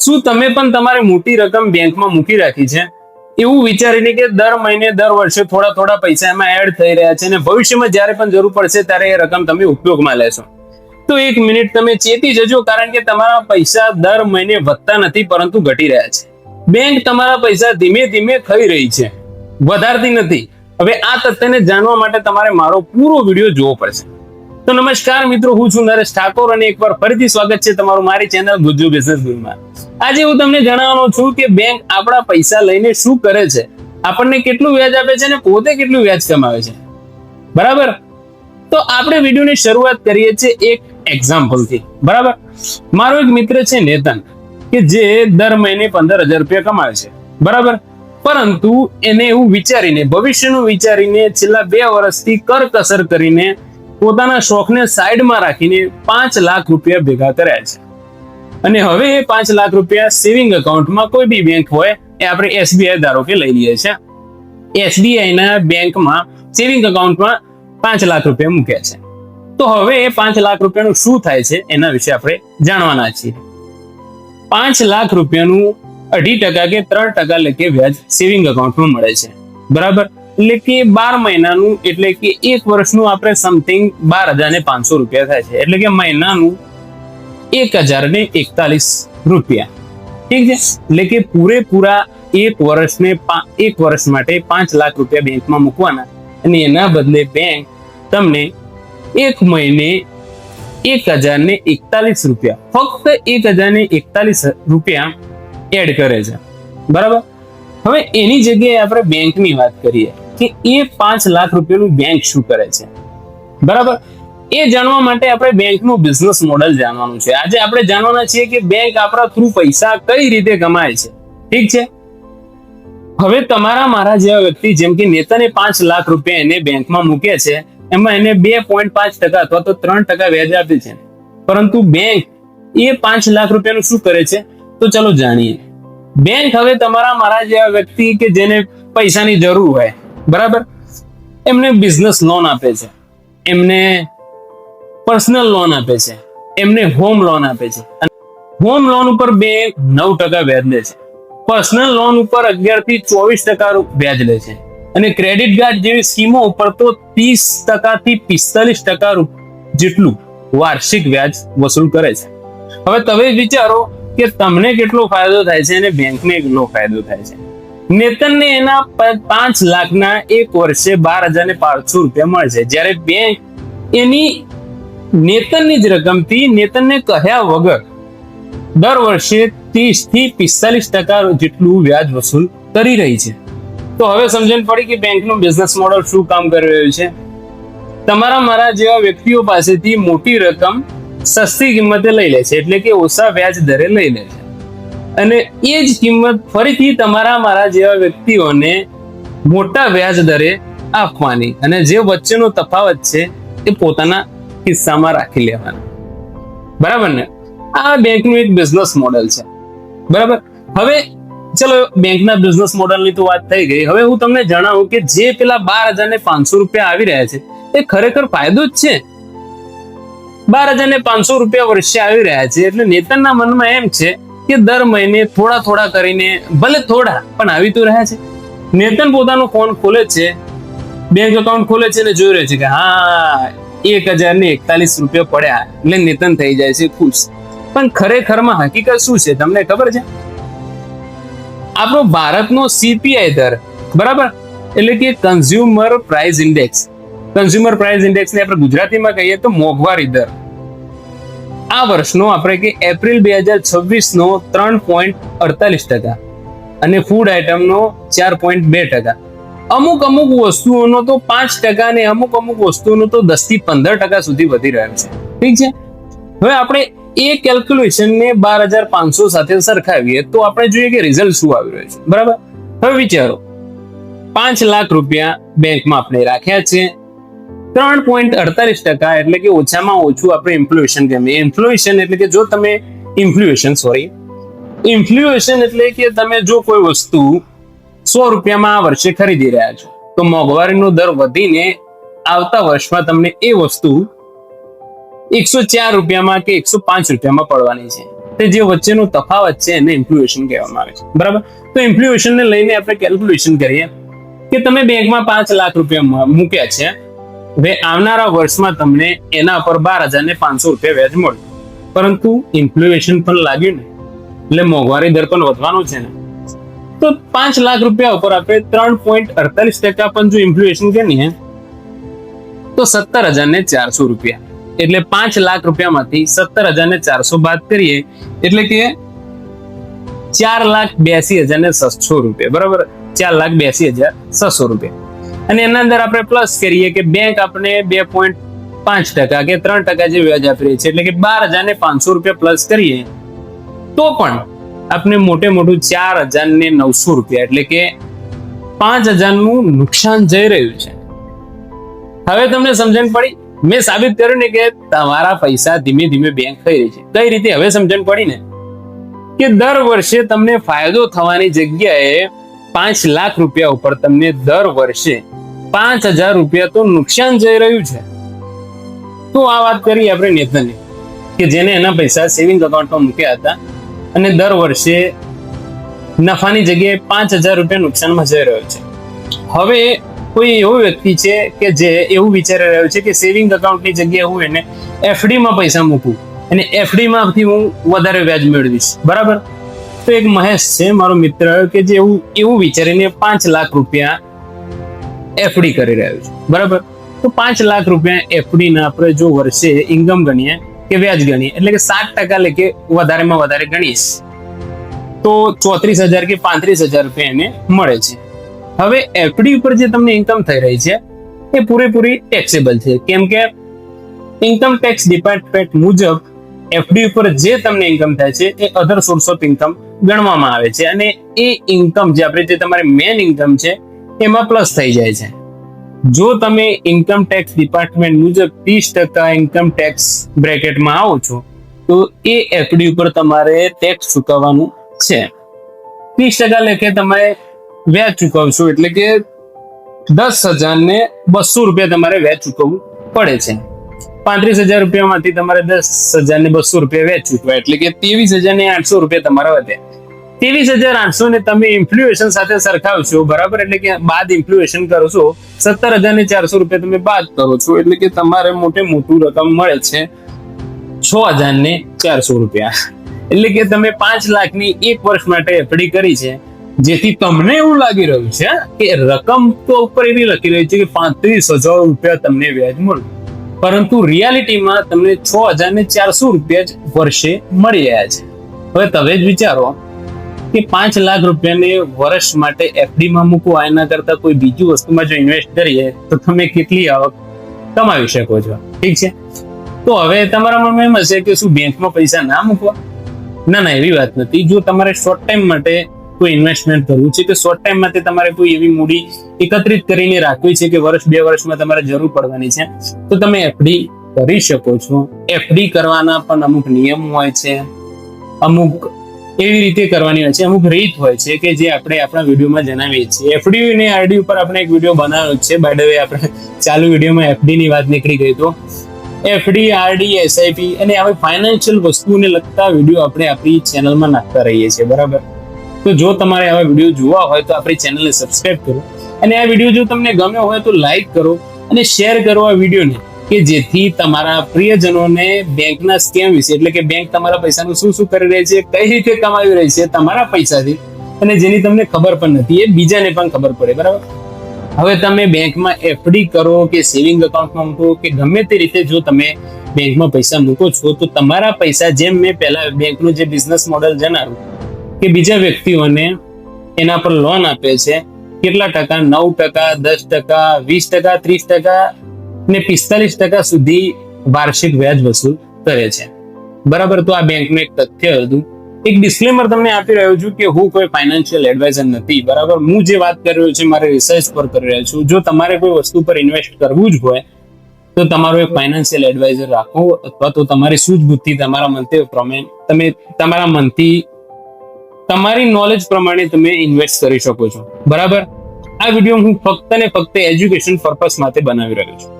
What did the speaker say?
શું તમે પણ તમારી મોટી રકમ બેંકમાં મૂકી રાખી છે એવું વિચારીને કે દર મહિને દર વર્ષે થોડા થોડા પૈસા એમાં એડ થઈ રહ્યા છે અને ભવિષ્યમાં જ્યારે પણ જરૂર પડશે ત્યારે એ રકમ તમે ઉપયોગમાં લેશો? તો એક મિનિટ તમે ચેતી જજો, કારણ કે તમારા પૈસા દર મહિને વધતા નથી પરંતુ ઘટી રહ્યા છે. બેંક તમારા પૈસા ધીમે ધીમે ખાઈ રહી છે, વધારતી નથી. હવે આ તથ્યને જાણવા માટે તમારે મારો પૂરો વિડીયો જોવો પડશે. તો નમસ્કાર મિત્રો, હું છું નરેશ ઠાકોર અને એકવાર ફરીથી સ્વાગત છે તમારું મારી ચેનલ ગુજ્જુ બિઝનેસ ગુરુમાં. આજે હું તમને જણાવવાનો છું કે બેંક આપણા પૈસા લઈને શું કરે છે, આપણને કેટલું વ્યાજ આપે છે અને પોતે કેટલું વ્યાજ કમાવે છે. બરાબર? તો આપણે વિડીયોની શરૂઆત કરીએ છીએ એક એક્ઝામ્પલથી. બરાબર? મારો એક મિત્ર છે નેતન, કે જે દર મહિને 15,000 રૂપિયા કમાવે છે. બરાબર? પરંતુ એને એવું વિચારીને, ભવિષ્યનું વિચારીને, છેલ્લા 2 વર્ષથી કરકસર કરીને પોતાના શોખને સાઈડમાં રાખીને 5 લાખ રૂપિયા ભેગા કર્યા છે. અને હવે એ 5 લાખ રૂપિયા સેવિંગ એકાઉન્ટમાં કોઈ બી બેંક હોય, એ આપણે એસબીઆઈ ધારો કે લઈ લઈએ છીએ, એસબીઆઈ ના બેંકમાં સેવિંગ એકાઉન્ટમાં 5 લાખ રૂપિયા મૂક્યા છે. તો હવે એ 5 લાખ રૂપિયાનું શું થાય છે એના વિશે આપણે જાણવાના છીએ. 5 લાખ રૂપિયાનું 2.5% કે 3% લેખે વ્યાજ સેવિંગ એકાઉન્ટમાં મળે છે. બરાબર? એટલે કે 12 મહિનાનું, એટલે કે 1 વર્ષનું આપણે સમથિંગ 12,500 રૂપિયા થાય છે. એટલે કે મહિનાનું 1,041 રૂપિયા. ઠીક છે? એટલે કે પૂરેપૂરા 1 વર્ષ માટે 5 લાખ રૂપિયા બેંકમાં મૂકવાના અને એના બદલે બેંક તમને એક મહિને 1,041 રૂપિયા, ફક્ત 1,041 રૂપિયા એડ કરે છે. બરાબર? હવે એની જગ્યાએ આપણે બેંકની વાત કરીએ કે એ 5 લાખ રૂપિયાનું બેંક શું કરે છે. બરાબર? એ જાણવા માટે આપણે બેંકનું બિઝનેસ મોડેલ જાણવાનું છે. આજે આપણે જાણવાના છીએ કે બેંક આપણા થ્રુ પૈસા કઈ રીતે કમાય છે. ઠીક છે? હવે તમારા મારા જેવા વ્યક્તિ, જેમ કે નેતાને 5 લાખ રૂપિયા એને બેંકમાં મૂક્યા છે, એમાં એને 2.5% અથવા તો 3% વ્યાજ આપે છે. પરંતુ બેંક એ 5 લાખ રૂપિયાનું શું કરે છે, તો ચલો જાણીએ. બેંક હવે તમારા મારા જેવા વ્યક્તિ કે જેને પૈસાની જરૂર હોય, બરાબર, એમને બિઝનેસ લોન આપે છે, એમને પર્સનલ લોન આપે છે, એમને હોમ લોન આપે છે. હોમ લોન ઉપર બેંક 9% વ્યાજ લે છે, પર્સનલ લોન ઉપર 11 થી 24% વ્યાજ લે છે, અને ક્રેડિટ કાર્ડ જેવી સ્કીમો ઉપર તો 30% થી 45% જેટલું વાર્ષિક વ્યાજ વસૂલ કરે છે. હવે તમે વિચારો કે તમને કેટલો ફાયદો થાય છે અને બેંકને કેટલો ફાયદો થાય છે. નેતનને એના 5 લાખના 1 વર્ષે 12,500 રૂપિયા મળે છે, જ્યારે બેંક એની નેતનની જ રકમથી નેતનને કહ્યા વગર દર વર્ષે 30 થી 45% જેટલું વ્યાજ વસૂલ કરી રહી છે. તો હવે સમજણ પડી કે બેંકનું બિઝનેસ મોડેલ શું કામ કરી રહ્યું છે. તમારા મારા જેવા વ્યક્તિઓ પાસેથી મોટી રકમ સસ્તી કિંમતે લઈ લે છે, એટલે કે ઓછા વ્યાજ દરે લઈ લે છે, અને એ જ કિંમત ફરીથી તમારા મારા જેવા વ્યક્તિઓને મોટા વ્યાજ દરે આપવાની, અને જે વચ્ચેનો તફાવત છે એ પોતાના ખિસ્સામાં રાખી લેવાનો. બરાબર ને? આ બેંકનું એક બિઝનેસ મોડેલ છે. બરાબર? હવે ચલો બેંકના બિઝનેસ મોડેલની તો વાત થઈ ગઈ. હવે હું તમને જણાવું કે જે પેલા 12,500 રૂપિયા આવી રહ્યા છે એ ખરેખર ફાયદો જ છે. 12,500 રૂપિયા વર્ષે આવી રહ્યા છે એટલે નેતનના મનમાં એમ છે કે દર મહિને થોડા થોડા કરીને, ભલે થોડા પણ આવી તો રહ્યા છે. નેતન પોતાનો ફોન ખોલે છે, બેંક એકાઉન્ટ ખોલે છે અને જોઈ રહ્યો છે કે હા 1,041 રૂપિયા પડ્યા, એટલે નેતન થઈ જાય છે ખુશ. પણ ખરેખરમાં હકીકત શું છે તમને ખબર છે? આપણો ભારતનો સીપીઆઈ દર, બરાબર, એટલે કે consumer price index, consumer price ઇન્ડેક્સને આપણે ગુજરાતીમાં કહીએ તો મોંઘવારી દર, આ વર્ષનો આપણે કે એપ્રિલ 2026 નો 3.48% અને ફૂડ આઇટમનો 4.2%. અમુક વસ્તુઓનો તો 5% અને અમુક વસ્તુઓનો તો 10 થી 15% સુધી વધી રહ્યો છે. ઠીક છે? હવે આપણે એ કેલ્ક્યુલેશનને 12,500 સાથે સરખાવીએ તો આપણે જોઈએ કે રિઝલ્ટ શું આવી રહ્યું છે. બરાબર? હવે વિચારો, 5 લાખ રૂપિયા બેંકમાં આપણે રાખ્યા છે, 3.48%, એટલે કે ઓછામાં ઓછું આપણે ઇન્ફ્લેશન કહીએ. ઇન્ફ્લેશન એટલે કે જો તમે ઇન્ફ્લેશન એટલે કે તમે જો કોઈ વસ્તુ 100 રૂપિયામાં આ વર્ષે ખરીદી રહ્યા છો, તો મોંઘવારીનો દર વધીને આવતા વર્ષમાં તમને એ વસ્તુ 104 રૂપિયામાં કે 105 રૂપિયામાં પડવાની છે. તે જે વચ્ચેનો તફાવત છે એને ઇન્ફ્લેશન કહેવામાં આવે છે, બરાબર. તો ઇન્ફ્લેશનને લઈને આપણે કેલ્ક્યુલેશન કરીએ કે તમે બેંકમાં 5 લાખ રૂપિયા મૂક્યા છે, હવે આવનારા વર્ષમાં તમને એના પર 12,500 રૂપિયા વ્યાજ મળે, પરંતુ ઇન્ફ્લેશન પણ લાગ્યું ને, એટલે મોંઘવારી દર પણ વધવાનો છે ને, તો 5 લાખ રૂપિયા ઉપર આપણે 3.48% પણ જો ઇન્ફ્લેશન કરીએ તો 17,400 રૂપિયા, એટલે 5 લાખ રૂપિયામાંથી 17,400 બાદ કરીએ એટલે કે 4,82,600 રૂપિયા, બરાબર. 4,82,600 રૂપિયા. અને એના અંદર આપણે પ્લસ કરીએ કે બેંક આપણે 2.5% કે 3% જે વ્યાજ આપી રહી છે, એટલે કે 12,500 રૂપિયા પ્લસ કરીએ તો પણ આપણે મોટે મોટું 4,900 રૂપિયા, એટલે કે 5,000નું નુકસાન જઈ રહ્યું છે. હવે તમને સમજણ પડી? મેં સાબિત કર્યું ને કે તમારા પૈસા ધીમે ધીમે બેંક ખાઈ રહી છે. કઈ રીતે? હવે સમજણ પડી ને કે દર વર્ષે તમને ફાયદો થવાની જગ્યાએ 5 લાખ રૂપિયા ઉપર તમને દર વર્ષે 5,000 રૂપિયા તો નુકસાન જઈ રહ્યું છે. તો આ વાત કરી આપણે નેતનની, કે જેને એના પૈસા સેવિંગ એકાઉન્ટમાં મૂક્યા હતા અને દર વર્ષે નફાની જગ્યાએ 5,000 રૂપિયા નુકસાનમાં જઈ રહ્યો છે. હવે કોઈ એવો વ્યક્તિ છે કે જે એવું વિચારી રહ્યો છે કે સેવિંગ એકાઉન્ટની જગ્યાએ હું એને એફડી માં પૈસા મૂકું અને એફડી માંથી હું વધારે વ્યાજ મેળવીશ, બરાબર. તો એક મહેશ છે મારો મિત્ર કે જે એવું વિચારીને 5 લાખ રૂપિયા એફડી કરી રહ્યો છે, બરાબર. તો 5 લાખ રૂપિયા એફડી ના આપણે જો વર્ષે ઇન્કમ ગણીએ કે વ્યાજ ગણીએ એટલે કે 7% લેકે વધારેમાં વધારે ગણીશ તો 34,000 કે 35,000 રૂપિયા એને મળે છે. હવે એફડી ઉપર જે તમને ઇન્કમ થઈ રહી છે એ પૂરેપૂરી ટેક્સેબલ છે, કેમ કે ઇન્કમ ટેક્સ ડિપાર્ટમેન્ટ મુજબ એફડી ઉપર જે તમને ઇન્કમ થાય છે એ અધર સોર્સ ઓફ ઇન્કમ ગણવામાં આવે છે અને એ ઇન્કમ જે આપણે જે તમારી મેઇન ઇન્કમ છે એમાં પ્લસ થઈ જાય છે. જો તમે ઇન્કમ ટેક્સ ડિપાર્ટમેન્ટ મુજબ 30% ઇન્કમ ટેક્સ બ્રેકેટમાં આવો છો તો એ એફડી ઉપર તમારે ટેક્સ ચૂકવવાનું છે. 30% લેખે તમે વ્યાજ ચૂકવશો એટલે કે 10,200 રૂપિયા તમારે વ્યાજ ચૂકવવું પડે છે. 35,000 રૂપિયામાંથી તમારે 10,200 રૂપિયા વ્યાજ ચૂકવાય એટલે કે 23,800 રૂપિયા તમારા વધે. 23,800 ને તમે ઇન્ફ્લેશન સાથે સરખાવશો, બરાબર, એટલે કે બાદ ઇન્ફ્લેશન કરો છો 17,400 રૂપિયા તમે બાદ કરો છો એટલે કે તમારે મોટે મોટું રકમ મળે છે 6,400 રૂપિયા. એટલે કે તમે 5 લાખની એક વર્ષ માટે એફડી કરી છે, જેથી તમને એવું લાગી રહ્યું છે કે રકમ તો ઉપર એવી લખી રહી છે કે 35,000 રૂપિયા તમને વ્યાજ મળે, પરંતુ રિયાલિટીમાં તમને 6,400 રૂપિયા જ વર્ષે મળી રહ્યા છે. હવે તમે જ વિચારો કે 5 લાખ રૂપિયાને વર્ષ માટે એફડી માં મૂકવા એના કરતા કોઈ બીજી વસ્તુમાં જો ઇન્વેસ્ટ કરીએ તો તમે કેટલી આવક કમાવી શકો છો. ઠીક છે, તો હવે તમારા મનમાં એમ હશે કે શું બેંકમાં પૈસા ના મૂકવા? ના, એવી વાત નથી. જો તમારે શોર્ટ ટાઈમ માટે કોઈ ઇન્વેસ્ટમેન્ટ કરવું છે કે શોર્ટ ટાઈમ માટે તમારે કોઈ એવી મૂડી એકત્રિત કરીને રાખવી છે કે વર્ષ 2 વર્ષમાં તમારે જરૂર પડવાની છે, તો તમે એફડી કરી શકો છો. એફડી કરવાના પણ અમુક નિયમ હોય છે, અમુક એવી રીતે કરવાની હોય છે, અમુક રીત હોય છે કે જે આપણે આપણા વિડીયોમાં જણાવીએ છીએ. એફડી અને આરડી ઉપર આપણે એક વિડીયો બનાવ્યો છે. બાય ધ વે આપણે ચાલુ વિડીયોમાં એફડી ની વાત નીકળી ગઈ, તો એફડી, આરડી, એસઆઈપી અને આવી ફાઇનાન્શિયલ વસ્તુઓને લગતા વિડીયો આપણે આપણી ચેનલમાં નાખતા રહીએ છીએ, બરાબર. તો જો તમારે આવા વિડીયો જોવા હોય તો આપણી ચેનલને સબસ્ક્રાઇબ કરો અને આ વિડીયો જો તમને ગમ્યો હોય તો લાઈક કરો અને શેર કરો આ વિડીયોને, કે જેથી તમારા પ્રિયજનોને બેંકના સ્કેમ વિશે, એટલે કે બેંક તમારા પૈસાનું શું શું કરી રહી છે, કઈ રીતે કમાવી રહી છે તમારા પૈસાથી, અને જેની તમને ખબર પણ નથી એ બીજાને પણ ખબર પડે, બરાબર. હવે તમે બેંકમાં એફડી કરો કે સેવિંગ એકાઉન્ટમાં મૂકો કે ગમે તે રીતે જો તમે બેંકમાં પૈસા મૂકો છો તો તમારા પૈસા, જેમ મેં પહેલા બેંકનું જે બિઝનેસ મોડેલ જણાવ્યું કે બીજા વ્યક્તિઓને એના પર લોન આપે છે, કેટલા ટકા? 9%, 10%, 20%, 30% ને 45% સુધી વાર્ષિક વ્યાજ વસૂલ કરે છે, બરાબર. તો આ બેંકનું એક તથ્ય હતું. એક ડિસ્ક્લેમર તમને આપી રહ્યો છું કે હું કોઈ ફાઇનાન્શિયલ એડવાઇઝર નથી, બરાબર. હું જે વાત કરી રહ્યો છું મારી રિસર્ચ પર કરી રહ્યો છું. જો તમારે કોઈ વસ્તુ પર ઇન્વેસ્ટ કરવું જ હોય તો તમારો એક ફાઇનાન્શિયલ એડવાઇઝર રાખો, અથવા તો તમારી સૂઝબુદ્ધિ, તમારા મંતવ્ય પ્રમાણે તમે તમારા મનથી તમારી નોલેજ પ્રમાણે તમે ઇન્વેસ્ટ કરી શકો છો, બરાબર. આ વિડીયો હું ફક્ત ને ફક્ત એજ્યુકેશન પર્પસ માટે બનાવી રહ્યો છું.